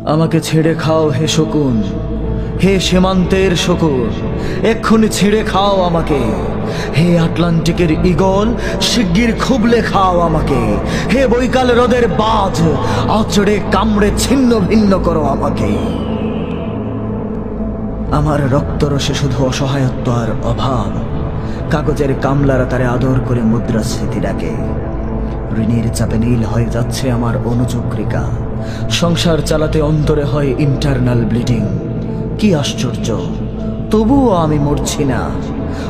আমাকে ছেড়ে খাও হে শকুন, হে সীমান্তের শকুন, এক্ষুনি ছিঁড়ে খাও আমাকে। হে আটলান্টিকের ঈগল, শিগগির খুবলে খাও আমাকে। হে বৈকাল হ্রদের বাজ, আঁচড়ে কামড়ে ছিন্ন ভিন্ন করো আমাকে। আমার রক্তরসে শুধু অসহায়ত্ব আর অভাব। কাগজের কামলারা তারে আদর করে মুদ্রাস্মৃতি ডাকে। ঋণের চাপে নীল হয়ে যাচ্ছে আমার অনুচক্রিকা। সংসার চালাতে অন্তরে হয় ইন্টারনাল ব্লিডিং। কি আশ্চর্য, তবুও আমি মরছি না।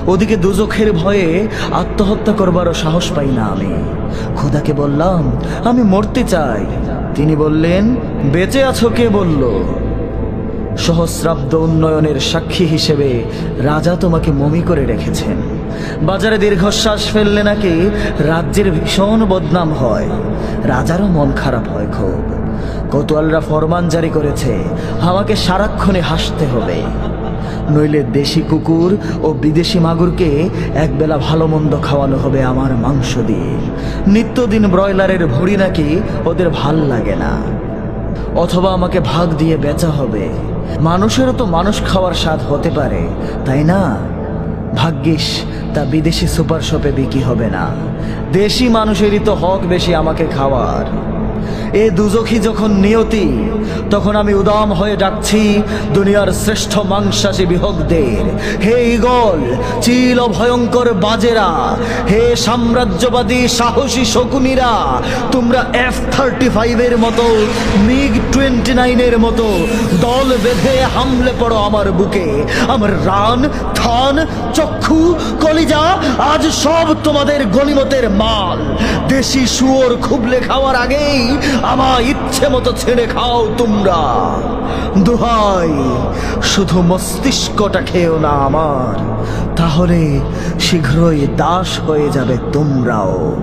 ওদিকে দুজখের ভয়ে আত্মহত্যা করবারও সাহস পাই না আমি। খোদাকে বললাম আমি মরতে চাই। তিনি বললেন, বেঁচে আছো কে বলল? সহস্রাব্দ উন্নয়নের সাক্ষী হিসেবে রাজা তোমাকে মমি করে রেখেছেন। বাজারে দীর্ঘশ্বাস ফেললে নাকি রাজ্যের ভীষণ বদনাম হয়। রাজারও মন খারাপ হয় খুব। কোতোয়ালরা ফরমান জারি করেছে আমাকে সারাক্ষণে হাসতে হবে, নইলে দেশি কুকুর ও বিদেশি মাগুরকে একবেলা ভালো মন্দ খাওয়ানো হবে আমার মাংস দিয়ে। নিত্যদিন ব্রয়লারের ভুঁড়ি নাকি ওদের ভাল লাগে না। অথবা আমাকে ভাগ দিয়ে বেচা হবে। মানুষেরও তো মানুষ খাওয়ার স্বাদ হতে পারে, তাই না? ভাগ্যিস তা বিদেশি সুপার শপে বিক্রি হবে না। দেশি মানুষেরই তো হক বেশি আমাকে খাওয়ার। এ দুজখী যখন নিয়তি, তখন আমি উদাম হয়ে ডাকছি দুনিয়ার শ্রেষ্ঠ মাংসাশী বিহকদের। হে ঈগল, চিল ও ভয়ঙ্কর বাজেরা, হে সাম্রাজ্যবাদী সাহসী শকুনিরা, তোমরা F-35 মতো, MiG-29 মতো দল বেঁধে হামলে পড়ো আমার বুকে। আমার রান, থান, চক্ষু, কলিজা আজ সব তোমাদের গনিমতের মাল। দেশি শুয়োর খুবলে খাওয়ার আগেই আমার ইচ্ছে মতো ছেড়ে খাও তোমরা। দোহাই, শুধু মস্তিষ্কটা খেও না আমার, তাহলে শীঘ্রই দাস হয়ে যাবে তোমরাও।